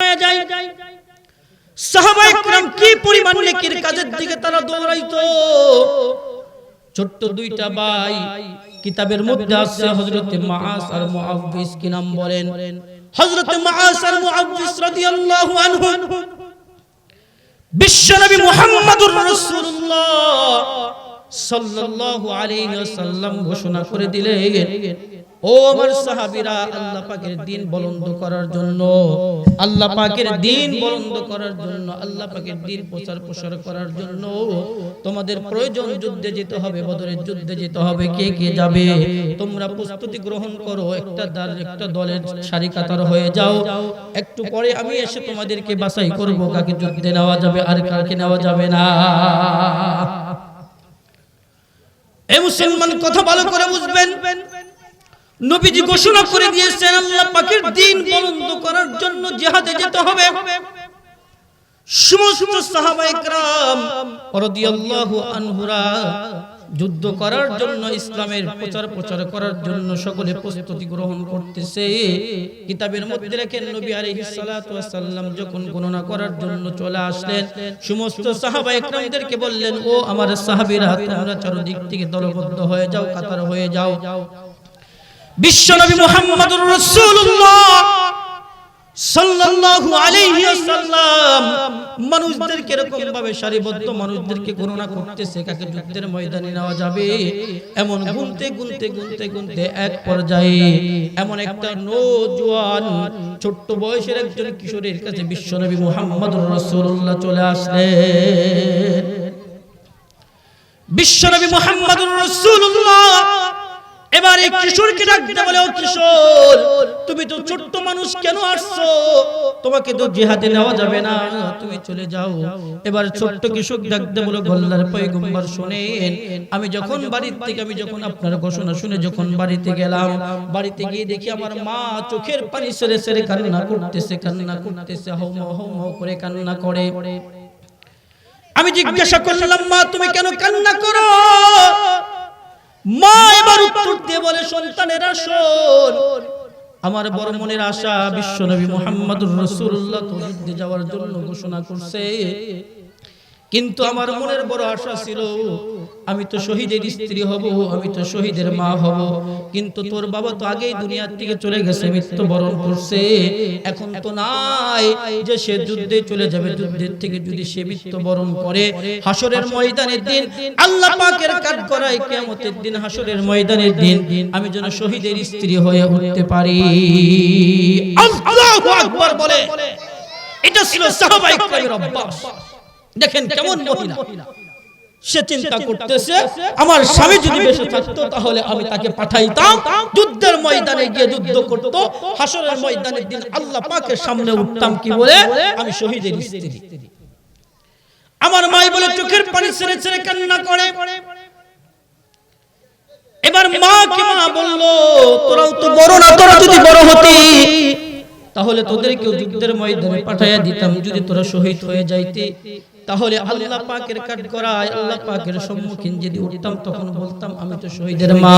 খায় যায়। সাহাবায়ে কেরাম কি পরিমাণ নেকির কাজের দিকে তারা দৌড়াইতো। ছোট্ট দুইটা ভাই, কিতাবের মধ্যে আছে হযরতে মুআজ আর মুআওয়িজ, কি নাম বলেন? হযরতে মুআজ আর মুআওয়িজ রাদিয়াল্লাহু আনহু বিশ্বনবী মুহাম্মদুর রাসূলুল্লাহ সাল্লাল্লাহু আলাইহি ওয়াসাল্লাম ঘোষণা করে দিলেন, ও আমার সাহাবীরা, আল্লাহ পাকের দ্বীন বুলন্দ করার জন্য, আল্লাহ পাকের দ্বীন বুলন্দ করার জন্য, আল্লাহ পাকের দ্বীন প্রচার করার জন্য তোমাদের প্রয়োজন যুদ্ধে যেতে হবে, বদরের যুদ্ধে যেতে হবে। কে কে যাবে? তোমরা প্রস্তুতি গ্রহণ করো, একটা দলের সারি কাতার হয়ে যাও। একটু পরে আমি এসে তোমাদেরকে বাছাই করব কাকে যুদ্ধে নেওয়া যাবে আর কাকে নেওয়া যাবে না। এই মুসলমান কথা ভালো করে বুঝবেন, নবীজি ঘোষণা করে দিয়েছেন আল্লাহ পাকের দ্বীন বুলন্দ করার জন্য জিহাদে যেতে হবে। সমস্ত সাহাবায়ে কেরাম রাদিয়াল্লাহু আনহুরা যুদ্ধ করার জন্য, ইসলামের প্রচার করার জন্য সকলে প্রস্তুতি গ্রহণ করতেছে। কিতাবের মধ্যে লেখেন নবী আলাইহিস সালাতু ওয়াস সালাম যখন গণনা করার জন্য চলে আসলেন, সমস্ত সাহাবায়ে কেরামদেরকে বললেন, ও আমার সাহাবীরা, তোমরা চারদিক থেকে দলবদ্ধ হয়ে যাও, কাতার হয়ে যাও। বিশ্বনবী মুহাম্মদুর রাসূলুল্লাহ সাল্লাল্লাহু আলাইহি ওয়াসাল্লাম মানুষদেরকে এরকম ভাবে সারিবদ্ধ মানুষদেরকে গণনা করতেছে কাকে যুদ্ধের ময়দানে নেওয়া যাবে। এমন গুনতে এক পর্যায়ে এমন একটা নওজোয়ান ছোট্ট বয়সের একজন কিশোরের কাছে বিশ্বনবী মুহাম্মদুর রাসূলুল্লাহ চলে আসলেন। বিশ্বনবী মুহাম্মদুর রাসূলুল্লাহ এবার এই কিশোরকে ডাকতে বলে, ও কিশোর, তুমি তো ছোট্ট মানুষ, কেন আসছো? তোমাকে তো জিহাদে নেওয়া যাবে না, তুমি চলে যাও। এবার ছোট্ট কিশোর ডাকতে বলে, আল্লাহর পয়গম্বর শুনেন, আমি যখন আপনার ঘোষণা শুনে যখন বাড়িতে গেলাম, বাড়িতে গিয়ে দেখি আমার মা চোখের পানি ছেড়ে কান্না করতেছে, হাউ করে কান্না করে। আমি জিজ্ঞাসা করলাম, মা তুমি কেন কান্না করো? মা এবার উত্তর দিয়ে বলে, সন্তানেরা শোন, আমার বড় মনের আশা বিশ্বনবী মুহাম্মদুর রাসূলুল্লাহ তো যুদ্ধে যাওয়ার জন্য ঘোষণা করছে, কিন্তু আমার মনের বড় আশা ছিল আমি তো শহীদের স্ত্রী হব, আমি তো শহীদের মা হব, কিন্তু তোর বাবা তো আগেই দুনিয়ার থেকে চলে গেছে, মৃত্যুবরণ করছে, এখন তো নাই যে সে যুদ্ধে চলে যাবে। যুদ্ধের থেকে যদি সে মৃত্যুবরণ করে, হাসরের ময়দানের দিন আল্লাহ পাকের কাঠ করায় কিয়ামতের দিন, হাসরের ময়দানের দিন আমি যেন শহীদের স্ত্রী হয়ে উঠতে পারি। আল্লাহু আকবার বলে এটা ছিল সাহাবায়ে কেরামের অভ্যাস। দেখেন কেমন মহিলা, সে চিন্তা করতেছে আমার স্বামী যদি বেঁচে থাকতো তাহলে আমি তাকে পাঠাইতাম, যুদ্ধের ময়দানে গিয়ে যুদ্ধ করত, হাসরের ময়দানের দিন আল্লাহ পাকের সামনে উঠতাম কি বলে, আমি শহীদের স্ত্রী। আমার মা বলে চোখের পানি ছেড়ে কান্না করে। এবার মা বলল, তোরাও তো বড় না, তোরা যদি বড় হতি তাহলে তোদেরকেও যুদ্ধের ময়দানে পাঠাইয়া দিতাম, যদি তোরা শহীদ হয়ে যাইতে তাহলে আল্লাহ পাকের কাঠ করায় আল্লাহ পাকের সম্মুখীন যদি উঠতাম তখন বলতাম আমি তো শহীদের মা,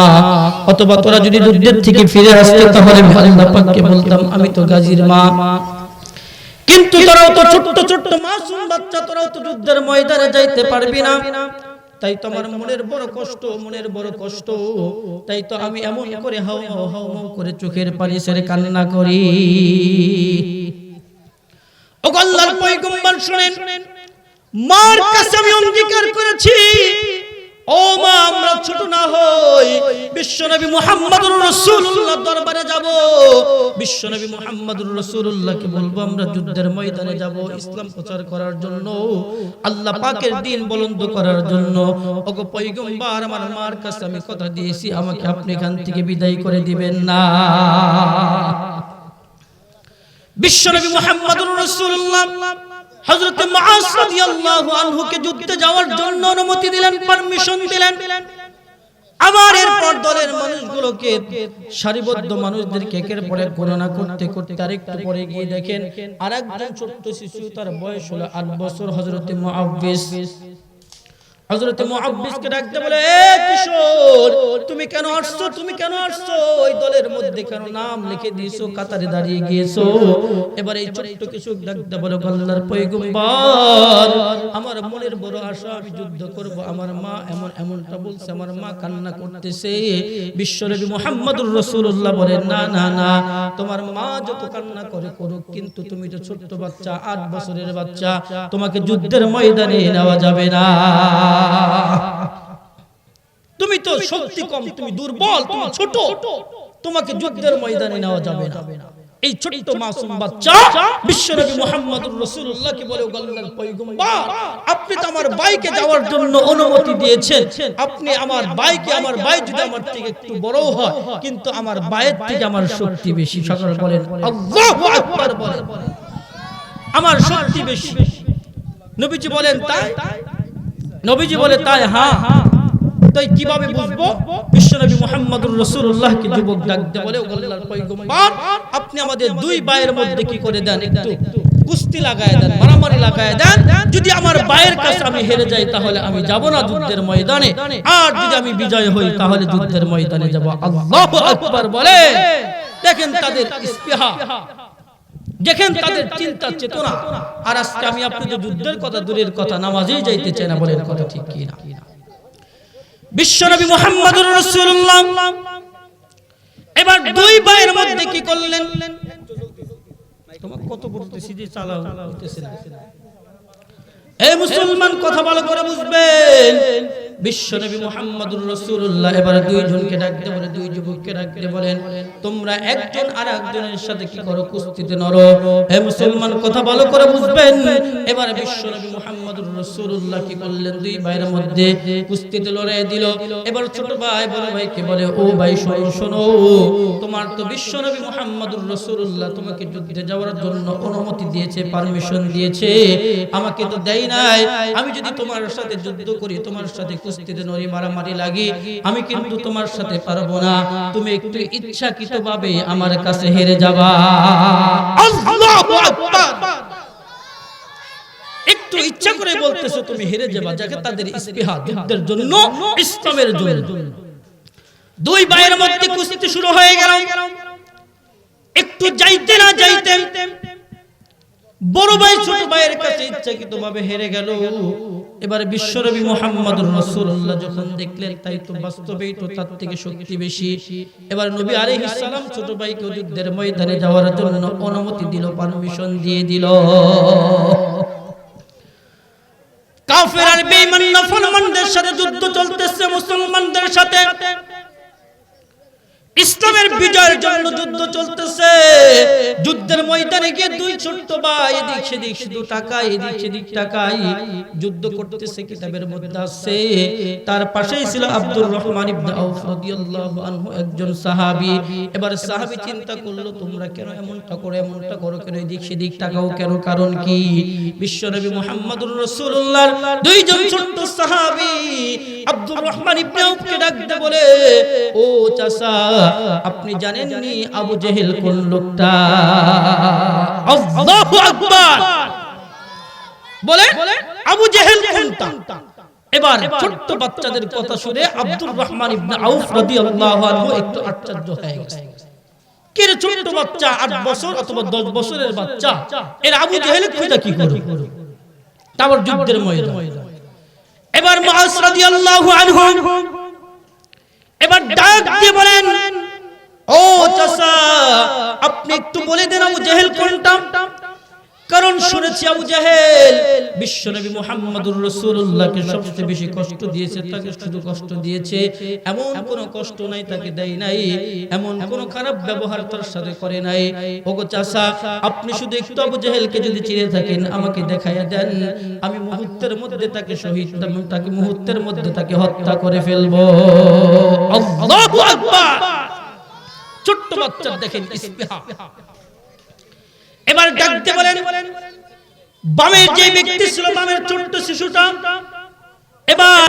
অথবা তোরা যদি যুদ্ধের থেকে ফিরে আসতে তাহলে আল্লাহ পাককে বলতাম আমি তো গাজীর মা। কিন্তু তোরাও তো ছোট্ট মাসুম বাচ্চা, তোরাও তো যুদ্ধের ময়দানে যাইতে পারবি না, তাই তো আমার মনের বড় কষ্ট, তাই তো আমি এমন করে হাউ করে চোখের পানি ছেড়ে কান্না করি। ও আল্লাহর পয়গম্বর শুনেন, মার কাছে আমি অঙ্গীকার করেছি, ও মা আমরা ছোট না হই, বিশ্বনবী মুহাম্মদুর রাসূলুল্লাহ দরবারে যাব, বিশ্বনবী মুহাম্মদুর রাসূলুল্লাহকে বলবো আমরা যুদ্ধের ময়দানে যাব ইসলাম প্রচার করার জন্য, আল্লাহ পাকের দ্বীন বুলন্দ করার জন্য। ওগো পয়গম্বর, আমার মার কাছে আমি কথা দিয়েছি আমাকে আপনি এখান থেকে বিদায় করে দিবেন না। বিশ্বনবী মুহাম্মদুর রাসূলুল্লাহ হযরত মুআজ রাদিয়াল্লাহু আনহুকে যুদ্ধে যাওয়ার জন্য অনুমতি দিলেন, পারমিশন দিলেন। আবার এরপর দলের মানুষগুলোকে সারিবদ্ধ মানুষদেরকে একের পর এক গণনা করতে আরেকটু পরে গিয়ে দেখেন আরেকজন ছোট্ট শিশু, তার বয়স হলো 8 বছর, হযরত মুআওয়িজ। হযরত মুআব্বিসকে ডাকতে বলে, এ কিশোর, তুমি কেন আসছো? তুমি কেন আসছো? ওই দলের মধ্যে কেন নাম লিখে দিয়েছো, কাতারে দাঁড়িয়ে গিয়েছো? এবার এই ছোট্ট কিশোর ডাকতে বলে, আল্লাহর পয়গম্বর, আমার মনের বড় আশা, আমি যুদ্ধ করব। আমার মা এমনটা বলছে, আমার মা কান্না করতেছে। বিশ্বনবী মুহাম্মদুর রাসূলুল্লাহ বলেন, না না না, তোমার মা যত কান্না করে করুক, কিন্তু তুমি তো ছোট্ট বাচ্চা, 8 বছরের বাচ্চা, তোমাকে যুদ্ধের ময়দানে নেওয়া যাবে না। তুমি তো শক্তি কম, তুমি দুর্বল, তুমি ছোট, তোমাকে যুদ্ধের ময়দানে নেওয়া যাবে না। এই ছোট্ট মাসুম বাচ্চা বিশ্বনবী মুহাম্মদুর রাসূলুল্লাহকে বলে, আল্লাহর পয়গম্বর, আপনি তো আমার ভাইকে যাওয়ার জন্য অনুমতি দিয়েছেন। আপনি আমার ভাইকে, আমার ভাই যদি আমার থেকে একটু বড় হয়, কিন্তু আমার ভাইয়ের থেকে আমার শক্তি বেশি। সকলে বলেন আল্লাহু আকবার, বলেন আমার শক্তি বেশি। নবীজি বলেন তাই? নবীজি বলে তাই, হ্যাঁ। তাই কিভাবে বুঝবো? বিশ্বনবী মুহাম্মদুর রাসূলুল্লাহকে যুবক ডাকতে বলে, আল্লাহর পয়গম্বর, আপনি আমাদের দুই ভাইয়ের মধ্যে কি করে দেন, একটু কুস্তি লাগায় দেন, মারামারি লাগায় দেন। যদি আমার ভাইয়ের কাছে আমি হেরে যাই, তাহলে আমি যাব না যুদ্ধের ময়দানে, আর যদি আমি বিজয় হই, তাহলে যুদ্ধের ময়দানে যাব। আল্লাহু আকবার বলে। দেখেন তাদের ইস্তিহা, দেখেন তাদের চিন্তা চেতনা। আর আজকে আমি আপনি যে যুদ্ধের কথা দূরের কথা, নামাজেই যাইতে চাই না, বলেন কথা ঠিক কি না? বিশ্বনবী মুহাম্মদুর রাসূলুল্লাহ এবার দুই ভাইয়ের মধ্যে কি করলেন? তোমার কত বলতেছি যে চালাও হইতেছে না। এই মুসলমান, কথা ভালো করে বুঝবেন। বিশ্বনবী মুহাম্মদুর রাসূলুল্লাহ এবার দুইজনকে ডাকতে বলে, দুই যুবককে ডাকতে বলেন, তোমরা একজন আর একজনের সাথে কি করো, কুস্তিতে নরো। হে মুসলমান, কথা ভালো করে বুঝবেন। এবার বিশ্বনবী মুহাম্মদুর রাসূলুল্লাহ কি করলেন, দুই ভাইয়ের মধ্যে কুস্তিতে লড়াই দিল। এবার ছোট ভাই বড় ভাইকে বলে, ও ভাই শোনো শোনো, তোমার তো বিশ্বনবী মুহাম্মদুর রাসূলুল্লাহ তোমাকে যুদ্ধে যাওয়ার জন্য অনুমতি দিয়েছে, পারমিশন দিয়েছে, আমাকে তো দেয় নাই। আমি যদি তোমার সাথে যুদ্ধ করি, তোমার সাথে কুস্তিতে নড়ি, মারামারি লাগি, আমি কিন্তু তোমার সাথে পারবো না। তুমি একটু ইচ্ছাকৃতভাবে আমার কাছে হেরে যাবা। আল্লাহু আকবার। একটু ইচ্ছা করে বলতেছো তুমি হেরে যাবা, যাকে তাদের ইস্তিহা যুদ্ধের জন্য, ইসলামের জন্য। দুই ভাইয়ের মধ্যে কুস্তি শুরু হয়ে গেল। একটু যাইতে না যাইতে বড় ভাই ছোট ভাইয়ের কাছে ইচ্ছাকৃতভাবে হেরে গেল। এবার বিশ্বনবী মুহাম্মদুর রাসূলুল্লাহ যখন দেখলেন, তাই তো বাস্তবেই তো তার থেকে শক্তি বেশি। এবার নবী আলাইহিস সালাম ছোট ভাইকে যুদ্ধের ময়দানে যাওয়ার জন্য অনুমতি দিল, পারমিশন দিয়ে দিল। কাফের আর বেঈমান নাফরমানদের সাথে যুদ্ধ চলতেছে, মুসলমানদের সাথে ইসলামের বিজয়ের জন্য যুদ্ধ চলতেছে। যুদ্ধের ময়দানে গিয়ে দুই ছোট্ট ভাই এদিক সেদিক শুধু টাকায়, এদিক সেদিক টাকায় যুদ্ধ করতেছে। কিতাবের মধ্যে আছে, তার পাশেই ছিল আব্দুর রহমান ইবনে আউফ রাদিয়াল্লাহু আনহু, একজন সাহাবী। এবার সাহাবী চিন্তা করলো, তোমরা কেন এমনটা করো কেন, এদিক সেদিক টাকাও কেন, কারণ কি? বিশ্বনবী মুহাম্মদুর রাসূলুল্লাহর দুইজন ছোট্ট সাহাবী আব্দুর রহমান ইবনে আউফকে ডাকতে বলে, ও চাচা, আপনি জানেননি আবু জেহেল কোন লোকটা? আল্লাহু আকবার বলে, আবু জেহেল কোনটা? এবার ছোট্ট বাচ্চাদের কথা শুনে আব্দুর রহমান ইবনে আউফ রাদিয়াল্লাহু আনহু একটু আশ্চর্য হয়ে গেছে। কে রে ছোট্ট বাচ্চা, 8 বছর অথবা 10 বছরের বাচ্চা, এর আবু জেহেল খুঁজে কি করে? তারপর যুদ্ধের ময়দান। এবার মুআজ রাদিয়াল্লাহু আনহু এবার ডাক দিয়ে বলেন, ও চাচা, আপনি একটু বলে দেন আবু জেহেল কোনটা? কারণ শুনেছি আবু জেহেল বিশ্বনবী মুহাম্মদুর রাসূলুল্লাহকে সবচেয়ে বেশি কষ্ট দিয়েছে, তাকে শুধু কষ্ট দিয়েছে, এমন কোনো কষ্ট নাই তাকে দেয় নাই, এমন কোনো খারাপ ব্যবহার তার সাথে করে নাই। ওগো চাচা, আপনি শুধু একটু আবু জেহেলকে যদি চিনে থাকেন, আমাকে দেখাইয়া দেন, আমি মুহূর্তের মধ্যে তাকে শহীদ, তাকে মুহূর্তের মধ্যে তাকে হত্যা করে ফেলবো। আল্লাহু আকবার। ছোট্ট বাচ্চা দেখেন ইস্তিহা। এবার ডাকতে বলেন, বামের যে ব্যক্তি ছিল, বামের ছোট্ট শিশুটা, এবার